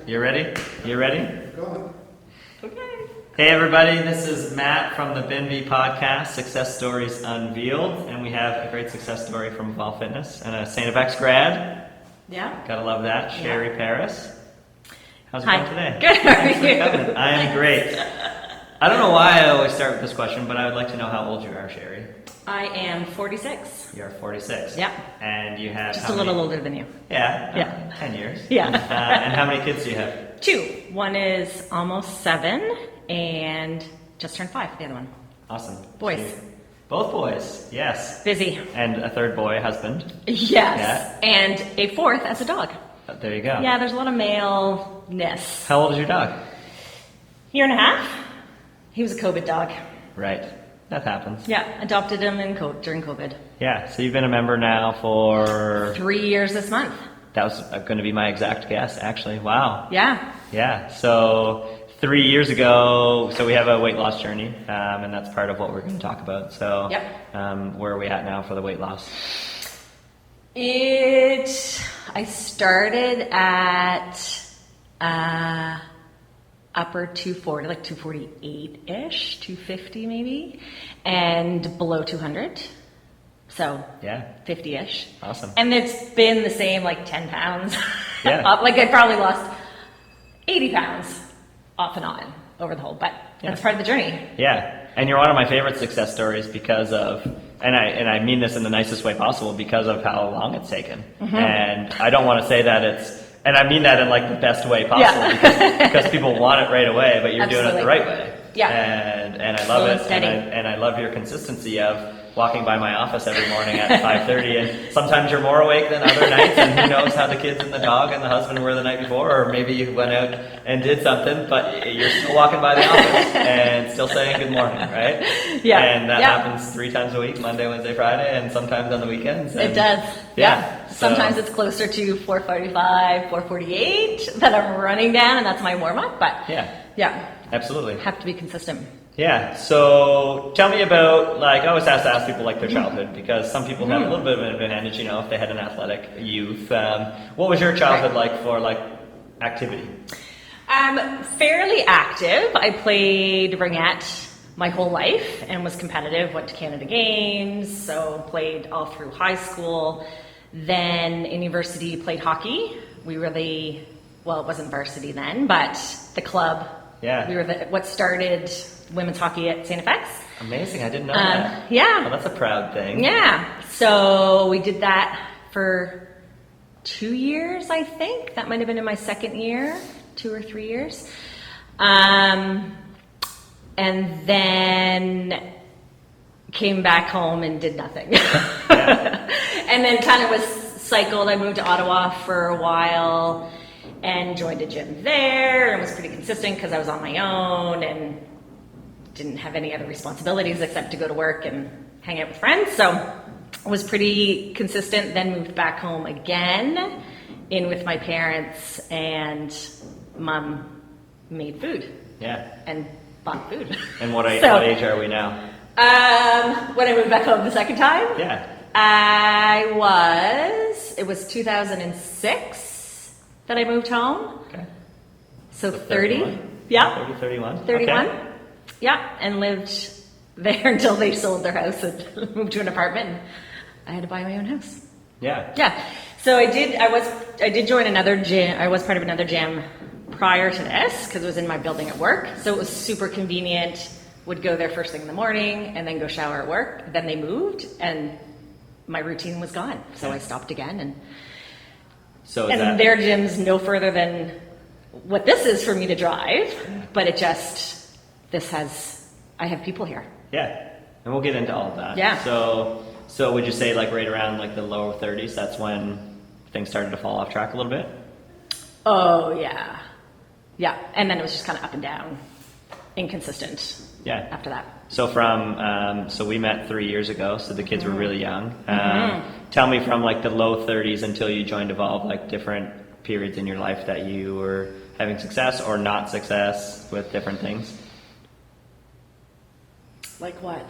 You ready? You ready? Go Okay. Hey everybody, this is Matt from the Benvie podcast, Success Stories Unveiled, and we have a great success story from Unveiled Fitness and a St. FX grad. Yeah. Gotta love that, Sheri Paris. How's it Hi. going today? Good. How are Thanks for you? coming. I am great. I don't know why I always start with this question, but I would like to know how old you are, Sheri. I am 46. You're 46. Yeah. And you have Just how a little many? older than you. Yeah. Yeah. 10 years. Yeah. And how many kids do you have? 2. One is almost 7 and just turned 5, the other one. Awesome. Boys. So both boys. Yes. Busy. And a third boy, husband. Yes. Yeah. And a 4th as a dog. There you go. Yeah, there's a lot of maleness. How old is your dog? Year and a half. He was a COVID dog. Right. That happens. Yeah, adopted him during COVID. Yeah. So you've been a member now for... 3 years this month. That was going to be my exact guess, actually. Wow. Yeah. Yeah. So 3 years ago, so we have a weight loss journey, and that's part of what we're going to talk about. So Yep. Where are we at now for the weight loss? I started at upper 240, like 248-ish, 250 maybe, and below 200. So Yeah. 50-ish. Awesome. And it's been the same, like 10 pounds. Yeah. up. Like I probably lost 80 pounds off and on over the whole, but that's Yeah. part of the journey. Yeah. And you're one of my favorite success stories because of, and I mean this in the nicest way possible, because of how long it's taken. Mm-hmm. And I don't want to say that and I mean that in like the best way possible, because people want it right away, but you're doing it the Absolutely. right way. Yeah. And I love Slow it. and steady. And I love your consistency of walking by my office every morning at 5:30, and sometimes you're more awake than other nights, and who knows how the kids and the dog and the husband were the night before, or maybe you went out and did something, but you're still walking by the office and still saying good morning, right? Yeah. And that Yeah. happens 3 times a week, Monday, Wednesday, Friday, and sometimes on the weekends. It And does. Yeah. So- Sometimes it's closer to 4:45, 4:48 that I'm running down, and that's my warm up. But Yeah, absolutely. have to be consistent. Yeah, so tell me about, like, I always have to ask people like their childhood, because some people have a little bit of an advantage, you know, if they had an athletic youth. What was your childhood like for like activity? Fairly active. I played ringette my whole life and was competitive. Went to Canada Games, so played all through high school. Then in university, played hockey. It wasn't varsity then, but the club. Yeah. We were what started women's hockey at St. FX. Amazing, I didn't know that. Yeah. Well, that's a proud thing. Yeah. So we did that for 2 years, I think. That might have been in my second year, 2 or 3 years. And then came back home and did nothing. And then kind of was cycled. I moved to Ottawa for a while and joined a gym there, and was pretty consistent because I was on my own and didn't have any other responsibilities except to go to work and hang out with friends. So was pretty consistent. Then moved back home again, in with my parents, and Mom made food Yeah. and bought food. And what age are we now? When I moved back home the second time, Yeah. it was 2006 that I moved home. Okay. So 30. 31? Yeah. 30, 31? 31. Okay. Yeah, and lived there until they sold their house and moved to an apartment. And I had to buy my own house. Yeah. Yeah. So I did join another gym. I was part of another gym prior to this because it was in my building at work. So it was super convenient. Would go there first thing in the morning and then go shower at work. Then they moved and my routine was gone. So I stopped again, and their gym's no further than what this is for me to drive, but I have people here. Yeah. And we'll get into all of that. Yeah. So would you say like right around like the low 30s, that's when things started to fall off track a little bit? Oh yeah. Yeah. And then it was just kind of up and down, inconsistent. Yeah. After that. So so we met 3 years ago, so the kids were really young. Tell me from like the low 30s until you joined Evolve, like different periods in your life that you were having success or not success with different things. Like what?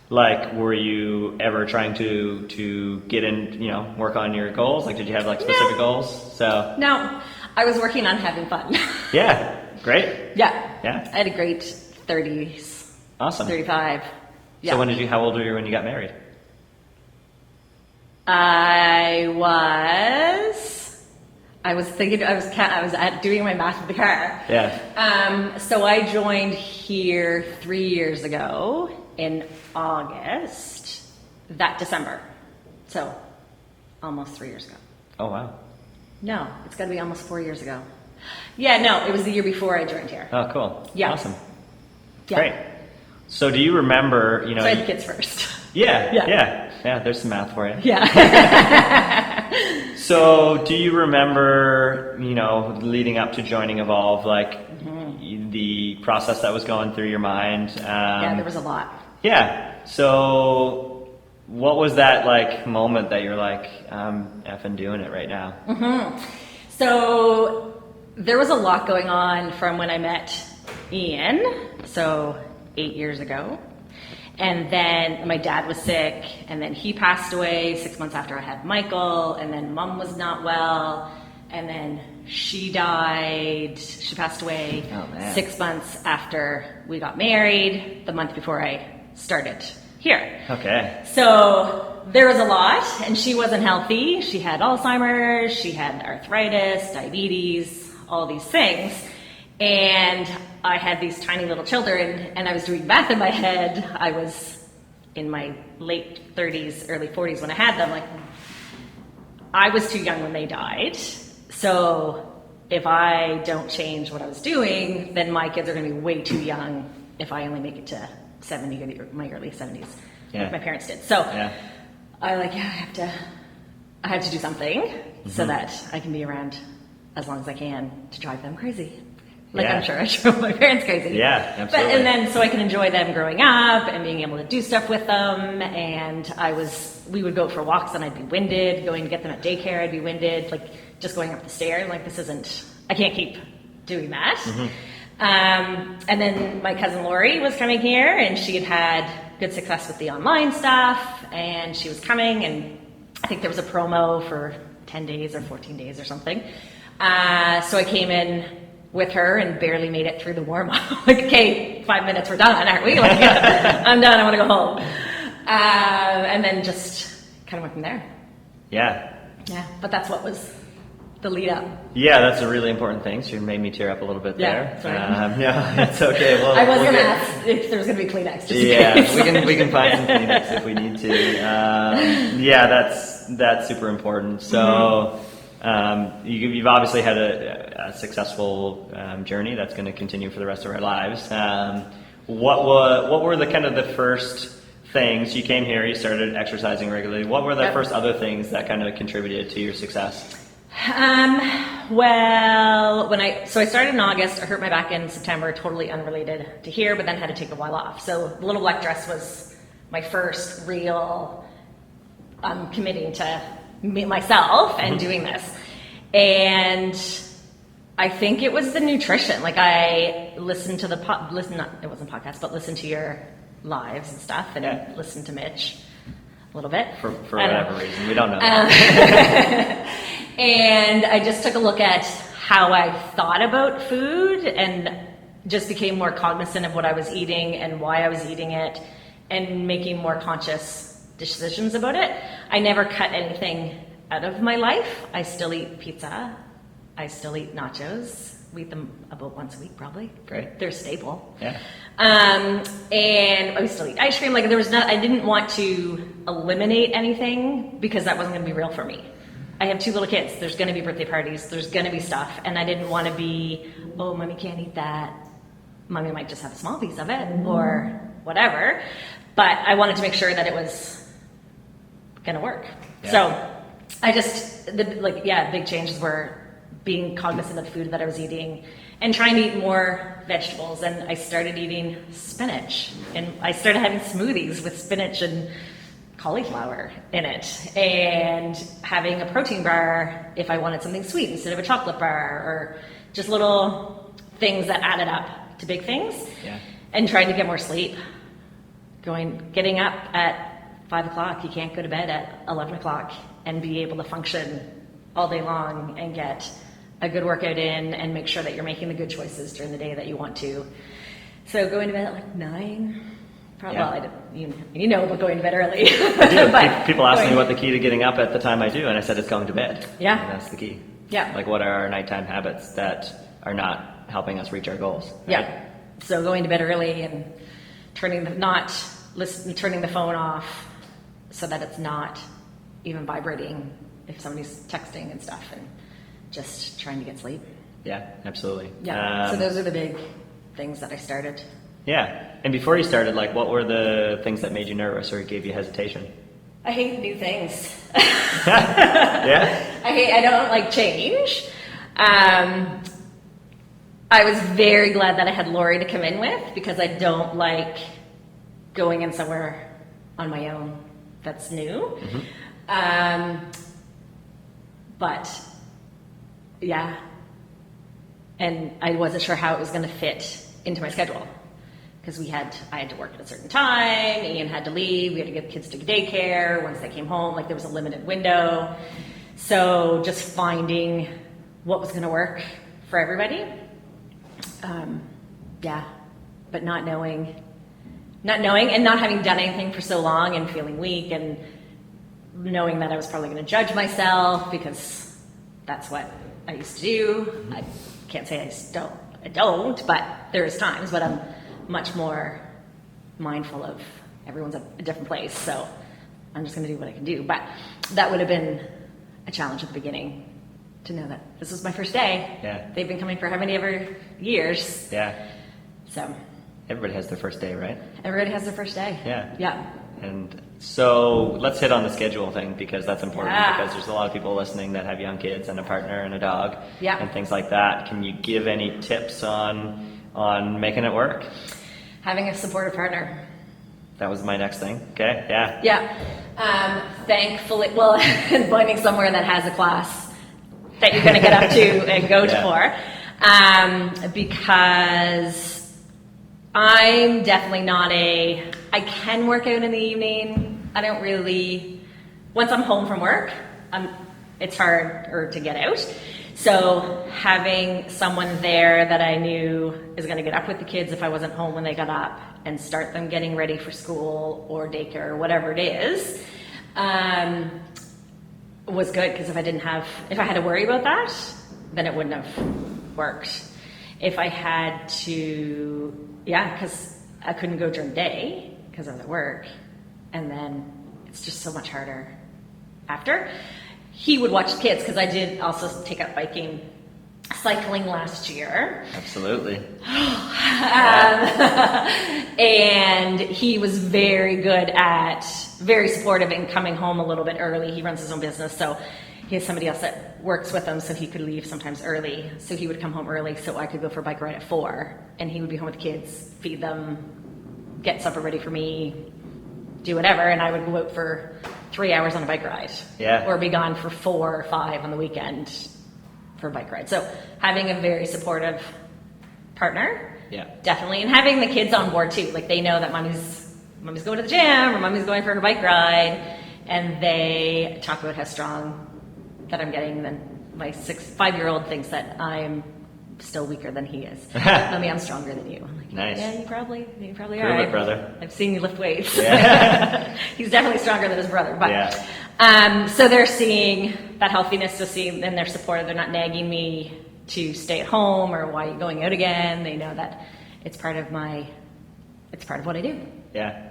Like, were you ever trying to get in, work on your goals? Like, did you have like specific goals? So No, I was working on having fun. Yeah, great. Yeah. Yeah. I had a great 30s. Awesome. 35. Yeah. So how old were you when you got married? I was thinking, I was doing my math with the car. Yeah. So I joined here 3 years ago in August, that December. So almost 3 years ago. Oh, wow. No, it's got to be almost 4 years ago. Yeah, no, it was the year before I joined here. Oh, cool. Yeah. Awesome. Yeah. Great. So do you remember, So I had the kids first. Yeah, there's some math for you. Yeah. So do you remember, leading up to joining Evolve, the process that was going through your mind? Yeah, there was a lot. Yeah. So what was that moment that you're like, I'm effing doing it right now? Mm-hmm. So there was a lot going on from when I met Ian, so 8 years ago. And then my dad was sick, and then he passed away 6 months after I had Michael, and then Mom was not well, and then she died. She passed away 6 months after we got married, the month before I started here. Okay. So there was a lot, and she wasn't healthy. She had Alzheimer's, she had arthritis, diabetes, all these things. And I had these tiny little children, and I was doing math in my head. I was in my late 30s, early 40s when I had them. I was too young when they died. So if I don't change what I was doing, then my kids are going to be way too young if I only make it to 70, my early 70s, like my parents did. So I I have to do something so that I can be around as long as I can to drive them crazy. I'm sure I drove my parents crazy. Yeah, absolutely. And then so I can enjoy them growing up and being able to do stuff with them. And we would go for walks and I'd be winded. Going to get them at daycare, I'd be winded. Just going up the stairs, I can't keep doing that. Mm-hmm. And then my cousin Lori was coming here, and she had good success with the online stuff. And she was coming, and I think there was a promo for 10 days or 14 days or something. So I came in with her and barely made it through the warm-up. Okay, 5 minutes, we're done, aren't we? I'm done, I want to go home. And then just kind of went from there. Yeah. Yeah, but that's what was the lead up. Yeah, that's a really important thing. So you made me tear up a little bit there. Sorry. No, it's okay. Well, I was going to ask if there was going to be Kleenex. Just we can find some Kleenex if we need to. That's super important. So you've obviously had a successful journey that's going to continue for the rest of our lives. What were the first things? You came here, you started exercising regularly. What were the first other things that kind of contributed to your success? I started in August. I hurt my back in September, totally unrelated to here, but then had to take a while off. So the Little Black Dress was my first real committing to myself and doing this. And I think it was the nutrition. I listened to it wasn't podcast, but listened to your lives and stuff, and listened to Mitch a little bit. For whatever reason, we don't know. And I just took a look at how I thought about food and just became more cognizant of what I was eating and why I was eating it, and making more conscious decisions about it. I never cut anything out of my life. I still eat pizza. I still eat nachos. We eat them about once a week, probably. Great. They're a staple. Yeah. And I still eat ice cream. I didn't want to eliminate anything because that wasn't going to be real for me. I have 2 little kids. There's going to be birthday parties. There's going to be stuff. And I didn't want to be, oh, mommy can't eat that. Mommy might just have a small piece of it or whatever. But I wanted to make sure that it was going to work. Yeah. So big changes were being cognizant of the food that I was eating and trying to eat more vegetables. And I started eating spinach. And I started having smoothies with spinach and cauliflower in it, and having a protein bar if I wanted something sweet instead of a chocolate bar, or just little things that added up to big things. Yeah. And trying to get more sleep. Getting up at 5 o'clock. You can't go to bed at 11 o'clock and be able to function all day long and get a good workout in and make sure that you're making the good choices during the day that you want to. So going to bed at like 9. Probably, Yeah. well, you know about going to bed early. I do. But People ask me going- what the key to getting up at the time I do, and I said it's going to bed. Yeah. And that's the key. Yeah. Like, what are our nighttime habits that are not helping us reach our goals? Right? Yeah. So going to bed early and turning the phone off so that it's not even vibrating if somebody's texting and stuff, and just trying to get sleep. Yeah, absolutely. Yeah. So those are the big things that I started. Yeah. And before you started, like, what were the things that made you nervous or gave you hesitation? I hate new things. Yeah? I don't like change. I was very glad that I had Lori to come in with, because I don't like going in somewhere on my own that's new. But yeah, and I wasn't sure how it was going to fit into my schedule, because I had to work at a certain time, Ian had to leave, we had to get the kids to daycare. Once they came home, like, there was a limited window. So just finding what was going to work for everybody. Yeah, but not knowing and not having done anything for so long and feeling weak, and knowing that I was probably going to judge myself, because that's what I used to do. I can't say I don't, but there's times, but I'm much more mindful of everyone's at a different place, so I'm just going to do what I can do. But that would have been a challenge at the beginning, to know that this was my first day. Yeah. They've been coming for how many ever years? Yeah. So Everybody has their first day, right? everybody has their first day. Yeah. Yeah. And so let's hit on the schedule thing, because that's important, Yeah. because there's a lot of people listening that have young kids and a partner and a dog Yeah. and things like that. Can you give any tips on making it work? Having a supportive partner. That was my next thing. Okay. Yeah. Yeah. Thankfully, well, and finding somewhere that has a class that you're going to get up to and go Yeah. for. Because I'm definitely not I can work out in the evening. I don't really, once I'm home from work, it's harder to get out. So having someone there that I knew is going to get up with the kids if I wasn't home when they got up, and start them getting ready for school or daycare or whatever it is, was good, because if I had to worry about that, then it wouldn't have worked. If I had to, because I couldn't go during the day because I was at work, and then it's just so much harder after. He would watch the kids, because I did also take up cycling last year. Absolutely. And he was very supportive in coming home a little bit early. He runs his own business, so he has somebody else that works with him, so he could leave sometimes early. So he would come home early so I could go for a bike ride at 4, and he would be home with the kids, feed them, get supper ready for me, do whatever, and I would go out for 3 hours on a bike ride. Yeah. Or be gone for 4 or 5 on the weekend for a bike ride. So having a very supportive partner, Yeah. definitely, and having the kids on board too. Like, they know that mommy's going to the gym, or mommy's going for her bike ride, and they talk about how strong that I'm getting. Then my 5-year-old thinks that I'm still weaker than he is. Mommy, I'm stronger than you. I'm like, Nice. yeah, you probably are. Prove it, brother. I've seen you lift weights. Yeah. He's definitely stronger than his brother. But Yeah. so they're seeing that healthiness, and they're supportive. They're not nagging me to stay at home, or why are you going out again. They know that it's part of what I do. Yeah.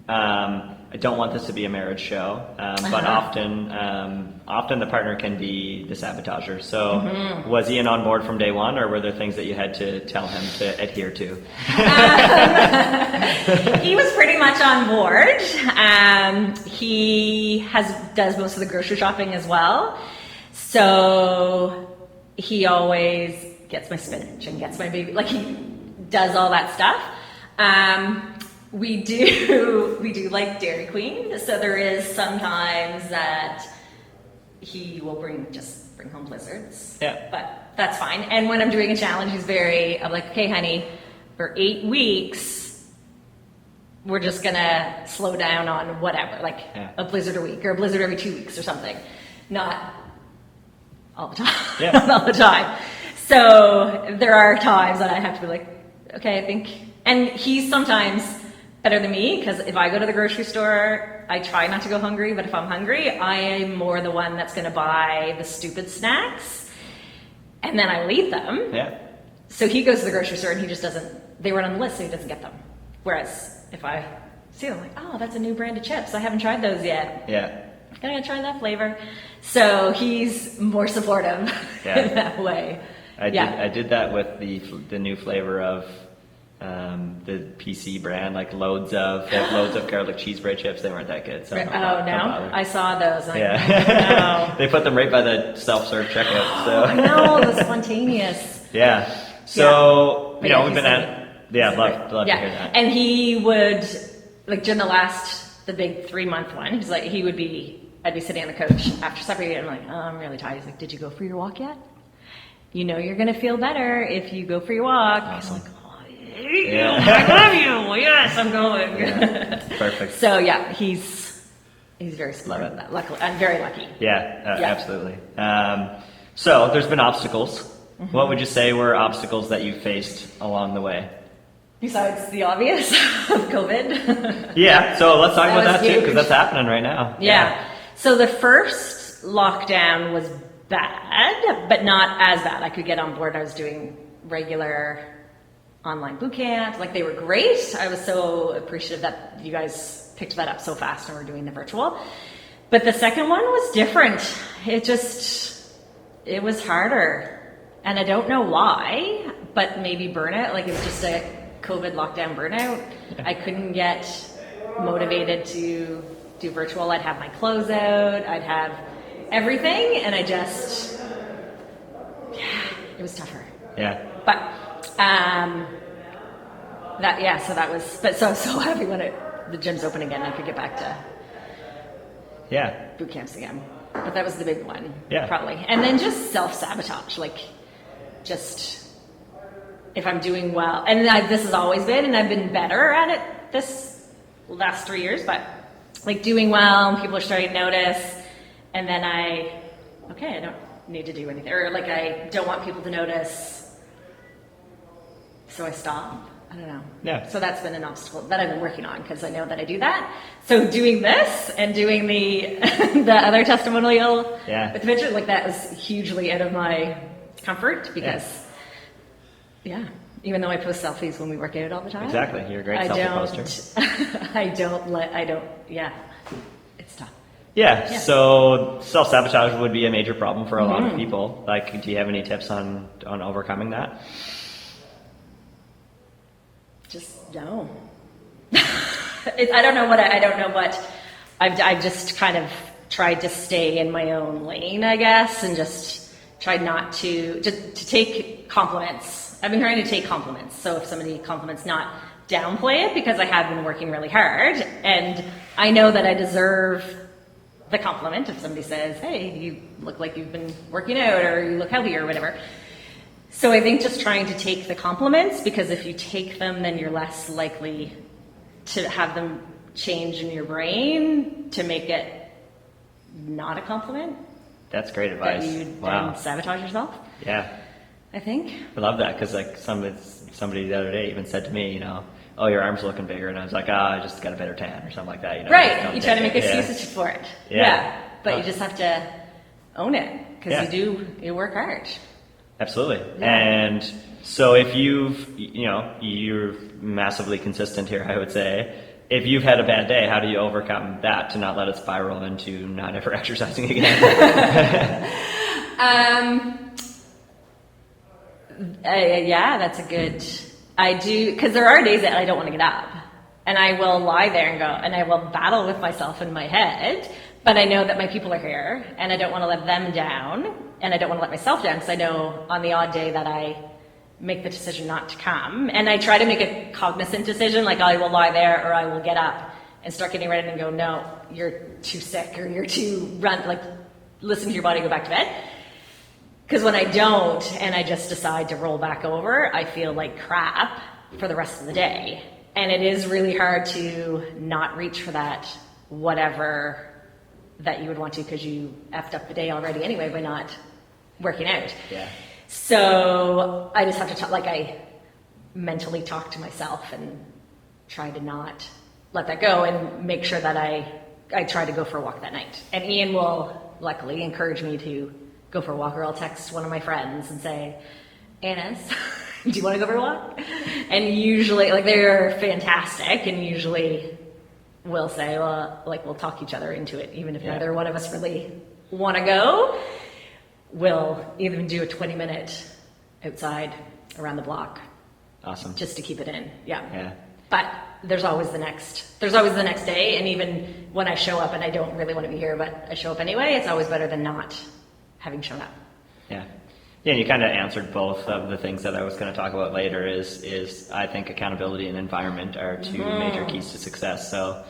I don't want this to be a marriage show, but often the partner can be the sabotager. So was Ian on board from day one, or were there things that you had to tell him to adhere to? He was pretty much on board. He does most of the grocery shopping as well. So he always gets my spinach and gets my baby, like, he does all that stuff. We do like Dairy Queen, so there is sometimes that he will bring home blizzards. Yeah. But that's fine. And when I'm doing a challenge, I'm like, okay, honey, for 8 weeks, we're just gonna slow down on whatever, like a blizzard a week or a blizzard every 2 weeks or something. Not all the time. Yeah. All the time. So there are times that I have to be like, okay, I think, and he's sometimes better than me, because if I go to the grocery store, I try not to go hungry, but if I'm hungry, I am more the one that's going to buy the stupid snacks, and then I'll eat them. Yeah. So he goes to the grocery store and he just doesn't, they weren't on the list, so he doesn't get them. Whereas if I see them, I'm like, oh, that's a new brand of chips. I haven't tried those yet. Yeah. Gotta try that flavor. So he's more supportive in that way. I did that with the new flavor of the PC brand, like loads of garlic cheese bread chips. They weren't that good. So Right. I saw those. Yeah. They put them right by the self-serve checkout. So No, the spontaneous. Yeah. So But we've been love to hear that. And he would, like during the big 3-month one, he's like, I'd be sitting on the couch after supper and I'm like, oh, I'm really tired. He's like, did you go for your walk yet? You know you're gonna feel better if you go for your walk. Awesome. I'm like, oh, I love you. Yes, I'm going. Yeah. Perfect. So yeah, he's very supportive of that. Luckily, I'm very lucky. Yeah, absolutely. So there's been obstacles. Mm-hmm. What would you say were obstacles that you faced along the way? Besides the obvious of COVID. Yeah, so let's talk about that too, huge. because that's happening right now. Yeah. So the first lockdown was bad, but not as bad. I could get on board. I was doing regular online boot camps. Like, they were great. I was so appreciative that you guys picked that up so fast and were doing the virtual. But the second one was different. It was harder. And I don't know why, but maybe burnout. Like, it was just a COVID lockdown burnout. Yeah. I couldn't get motivated to do virtual. I'd have my closeout, I'd have everything, and it was tougher. Yeah. But so happy when the gym's open again. I could get back to boot camps again. But that was the big one, probably. And then just self-sabotage, like, just if I'm doing well, and this has always been, and I've been better at it this last 3 years, but like doing well, and people are starting to notice, and then I don't need to do anything, or like I don't want people to notice, so I stop. I don't know. Yeah. So that's been an obstacle that I've been working on, because I know that I do that. So doing this and doing the the other testimonial with the picture, like, that was hugely out of my comfort, because even though I post selfies when we work out all the time. Exactly. You're a great selfie poster. It's tough. Yeah. So self-sabotage would be a major problem for a lot of people. Like, do you have any tips on overcoming that? Just no. I don't know what I've just kind of tried to stay in my own lane, I guess, and just tried not to take compliments. I've been trying to take compliments. So if somebody compliments, not downplay it, because I have been working really hard, and I know that I deserve the compliment if somebody says, hey, you look like you've been working out, or you look healthy, or whatever. So I think just trying to take the compliments, because if you take them, then you're less likely to have them change in your brain to make it not a compliment. That's great advice. That you then sabotage yourself. Yeah. I think. I love that, because like somebody the other day even said to me, oh, your arms are looking bigger, and I was like, I just got a better tan or something like that. Right. You try to make excuses for it. Yeah. But you just have to own it, because you work hard. Absolutely. Yeah. And so if you're massively consistent here, I would say. If you've had a bad day, how do you overcome that to not let it spiral into not ever exercising again? That's a good, I do, because there are days that I don't want to get up, and I will lie there and I will battle with myself in my head, but I know that my people are here, and I don't want to let them down, and I don't want to let myself down, because I know on the odd day that I make the decision not to come, and I try to make a cognizant decision, like I will lie there, or I will get up and start getting ready and go, no, you're too sick, or you're too listen to your body, go back to bed. Because when I don't, and I just decide to roll back over, I feel like crap for the rest of the day. And it is really hard to not reach for that whatever that you would want to, because you effed up the day already anyway by not working out. Yeah. So I just have to I mentally talk to myself and try to not let that go and make sure that I try to go for a walk that night. And Ian will luckily encourage me to go for a walk, or I'll text one of my friends and say, Anna's, do you want to go for a walk? And usually, they're fantastic, and usually we'll say, well, we'll talk each other into it, even if neither one of us really want to go. We'll even do a 20-minute outside around the block. Awesome. Just to keep it in. Yeah. But there's always the next day, and even when I show up and I don't really want to be here, but I show up anyway, it's always better than not having shown up. Yeah. Yeah, and you kind of answered both of the things that I was going to talk about later is I think accountability and environment are two major keys to success. So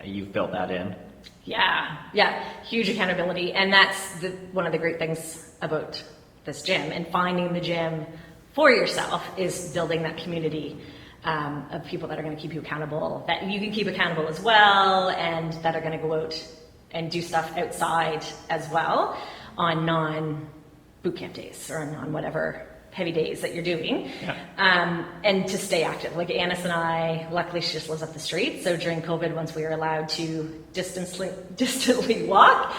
you've built that in. Yeah, huge accountability. And that's one of the great things about this gym, and finding the gym for yourself is building that community of people that are going to keep you accountable, that you can keep accountable as well, and that are going to go out and do stuff outside as well on non-boot camp days or on whatever heavy days that you're doing. And to stay active. Like Annis and I, luckily she just lives up the street, so during COVID, once we were allowed to distantly walk,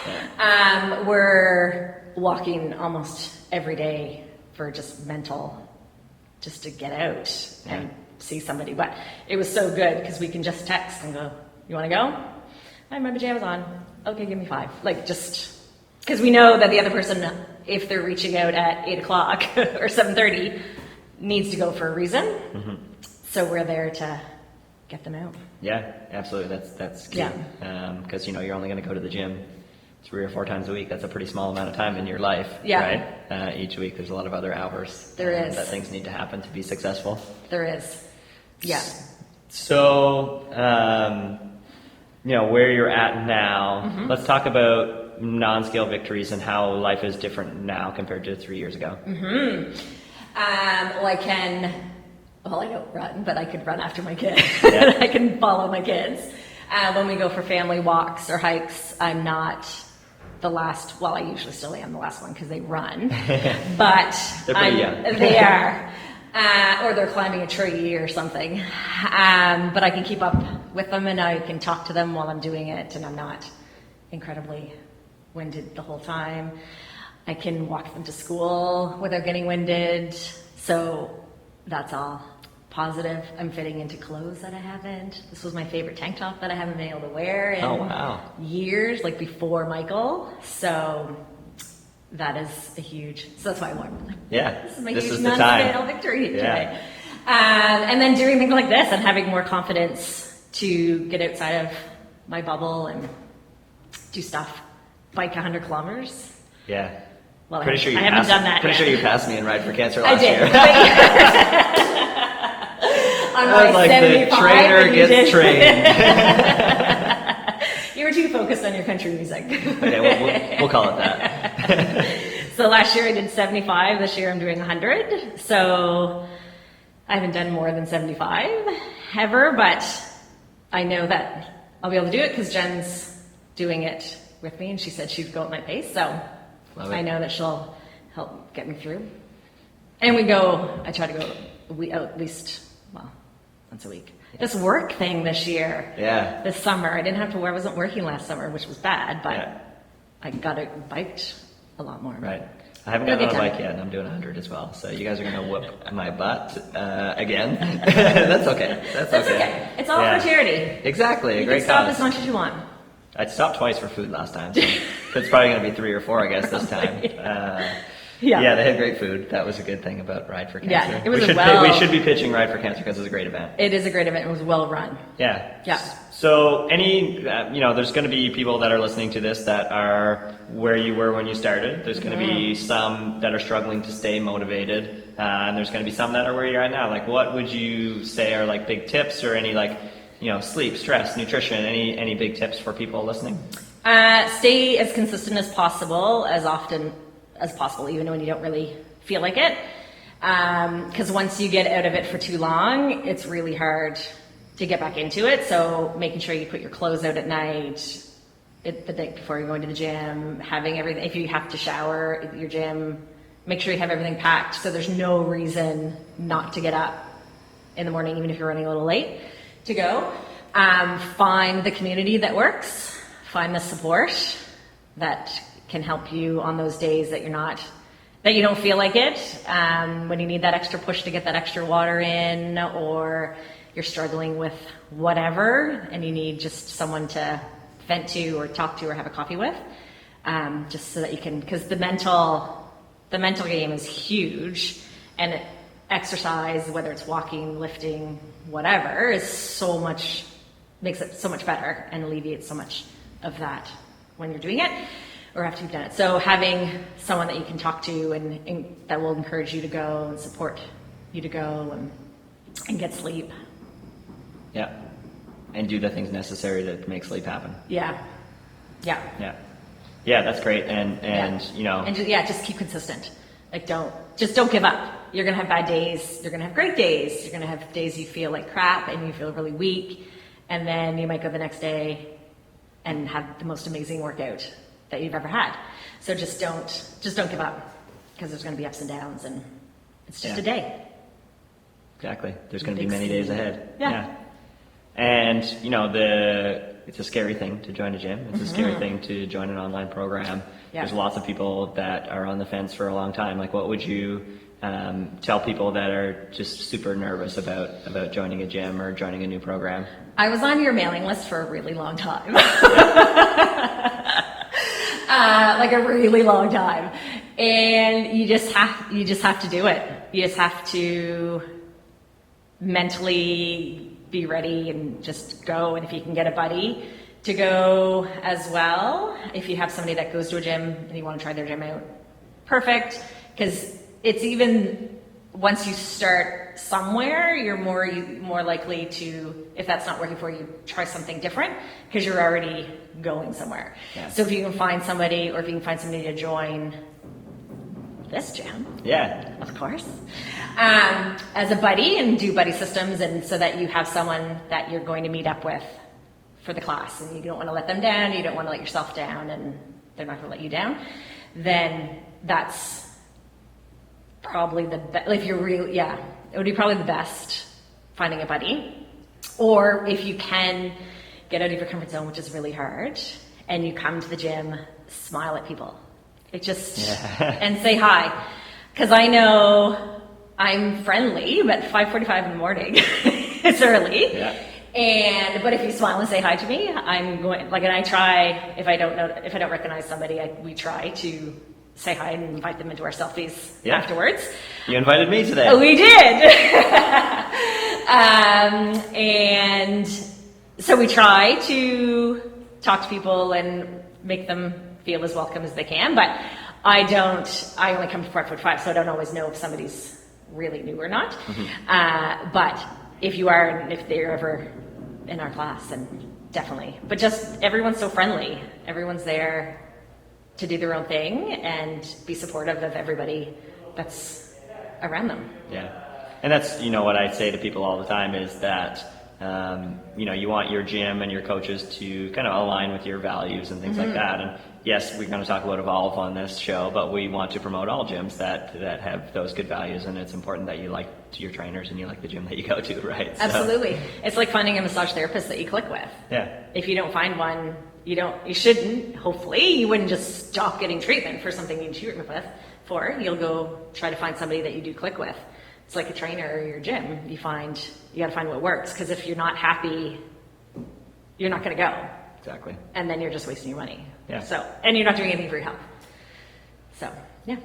we're walking almost every day for just to get out and see somebody. But it was so good because we can just text and go, you want to go? I have my pajamas on. Okay, give me 5. Just because we know that the other person, if they're reaching out at 8 o'clock or 7:30, needs to go for a reason. Mm-hmm. So we're there to get them out. Yeah, absolutely. That's key. Because you're only going to go to the gym 3 or 4 times a week. That's a pretty small amount of time in your life, right? Each week there's a lot of other hours that things need to happen to be successful. There is. Yeah. So, where you're at now, let's talk about Nonscale victories and how life is different now compared to 3 years ago. I don't run, but I could run after my kids. I can follow my kids. When we go for family walks or hikes, I'm not the last, I usually still am the last one because they run, but they're pretty young. They are, or they're climbing a tree or something. But I can keep up with them, and I can talk to them while I'm doing it, and I'm not incredibly winded the whole time. I can walk them to school without getting winded, so that's all positive. I'm fitting into clothes that I haven't. This was my favorite tank top that I haven't been able to wear in years, before Michael. So that is so that's why I wore it. Yeah, this is my huge Nonscale victory today. And then doing things like this and having more confidence to get outside of my bubble and do stuff. Bike 100 kilometers. Yeah. Well, I haven't done that. Pretty sure you passed me in Ride for Cancer last year. I was like, the trainer gets trained. You were too focused on your country music. Okay, we'll call it that. So last year I did 75. This year I'm doing 100. So I haven't done more than 75 ever, but I know that I'll be able to do it because Jen's doing it with me, and she said she'd go at my pace, so I know that she'll help get me through. And I try to go at least once a week. This work thing this year, this summer, I wasn't working last summer, which was bad, but I got it biked a lot more. Right. I haven't gotten on a bike yet, and I'm doing 100 as well. So you guys are going to whoop my butt again. That's okay. That's okay. It's all for charity. Exactly. You can stop as much as you want. I'd stopped twice for food last time, so it's probably going to be 3 or 4, I guess, this time. They had great food. That was a good thing about Ride for Cancer. Yeah, it was we should be pitching Ride for Cancer because it's a great event. It is a great event. It was well run. Yeah. So there's going to be people that are listening to this that are where you were when you started. There's going to be some that are struggling to stay motivated, and there's going to be some that are where you're at now. What would you say are big tips or any sleep, stress, nutrition, any big tips for people listening? Stay as consistent as possible, as often as possible, even when you don't really feel like it. Because once you get out of it for too long, it's really hard to get back into it. So making sure you put your clothes out at night, the night before you're going to the gym, having everything. If you have to shower at your gym, make sure you have everything packed so there's no reason not to get up in the morning, even if you're running a little late to go. Find the community that works, find the support that can help you on those days that you don't feel like it, when you need that extra push to get that extra water in, or you're struggling with whatever and you need just someone to vent to or talk to or have a coffee with, just so that you can, because the mental game is huge, and exercise, whether it's walking, lifting, whatever, makes it so much better and alleviates so much of that when you're doing it or after you've done it. So having someone that you can talk to and that will encourage you to go and support you to go and get sleep. Yeah. And do the things necessary to make sleep happen. Yeah. Yeah. Yeah. Yeah, that's great. And you know. And just keep consistent. Like don't give up. You're gonna have bad days. You're gonna have great days. You're gonna have days you feel like crap and you feel really weak. And then you might go the next day and have the most amazing workout that you've ever had. So just don't give up, because there's going to be ups and downs, and it's just a day. Exactly. There's going to be many days ahead. Yeah. And you know, it's a scary thing to join a gym. It's a scary thing to join an online program. Yeah. There's lots of people that are on the fence for a long time. Like, what would you tell people that are just super nervous about joining a gym or joining a new program? I was on your mailing list for a really long time. Like a really long time. And you just have to do it. You just have to mentally be ready and just go. And if you can get a buddy to go as well, if you have somebody that goes to a gym and you want to try their gym out, perfect. Because it's even, once you start somewhere, you're more likely to, if that's not working for you, try something different, because you're already going somewhere. Yeah. So if you can find somebody, or if you can find somebody to join this gym, of course, as a buddy, and do buddy systems, and so that you have someone that you're going to meet up with for the class, and you don't want to let them down, you don't want to let yourself down, and they're not going to let you down, then that's probably the best. If you're really, it would be probably the best, finding a buddy. Or if you can get out of your comfort zone, which is really hard, and you come to the gym, smile at people. And say hi. Because I know I'm friendly, but 5:45 in the morning, it's early. Yeah. But if you smile and say hi to me, I'm going, and I try, if I don't recognize somebody, we try to say hi and invite them into our selfies afterwards. You invited me today. We did. And so we try to talk to people and make them feel as welcome as they can, but I only come to 5:45, so I don't always know if somebody's really new or not. Mm-hmm. But if you are, and if they're ever in our class, then definitely. But just, everyone's so friendly. Everyone's there to do their own thing and be supportive of everybody that's around them. Yeah. And that's, what I say to people all the time is that, you want your gym and your coaches to kind of align with your values and things like that. And yes, we're going to talk about Evolve on this show, but we want to promote all gyms that have those good values. And it's important that you like your trainers and you like the gym that you go to, right? Absolutely. So, it's like finding a massage therapist that you click with. Yeah. If you don't find one, you shouldn't, hopefully, you wouldn't just stop getting treatment for something you need treatment for. You'll go try to find somebody that you do click with. It's like a trainer or your gym. You got to find what works, because if you're not happy, you're not going to go. Exactly. And then you're just wasting your money. Yeah. So, and you're not doing anything for your health. So, yeah.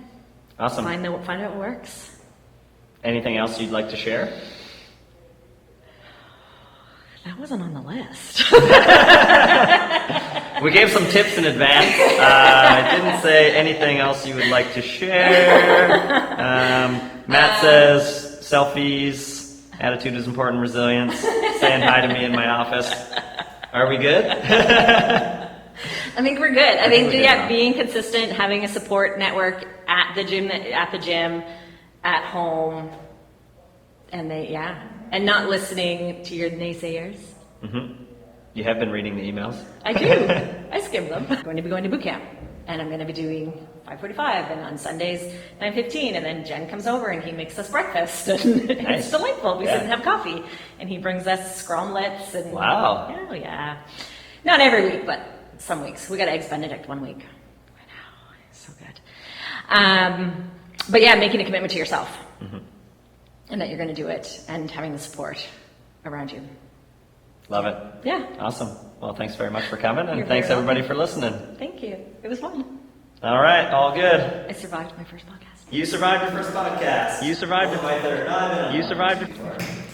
Awesome. Find out what works. Anything else you'd like to share? That wasn't on the list. We gave some tips in advance. I didn't say anything else you would like to share. Matt says selfies, attitude is important, resilience, saying hi to me in my office. Are we good? I think we're good. I think now. Being consistent, having a support network at the gym, at home, and not listening to your naysayers. Mm-hmm. You have been reading the emails? I do. I skim them. I'm going to be going to boot camp, and I'm going to be doing 5:45, and on Sundays 9:15, and then Jen comes over and he makes us breakfast, and Nice. it's delightful. We Yeah. sit and have coffee, and he brings us scromlets and Wow. oh yeah, not every week, but some weeks. We got eggs Benedict one week. I know, it's so good. But yeah, making a commitment to yourself, and that you're going to do it, and having the support around you. Love it. Yeah. Awesome. Well, thanks very much for coming, and You're thanks very everybody welcome. for listening. Thank you. It was fun. All right, all good. I survived my first podcast. You survived your first podcast. You survived it. You survived it.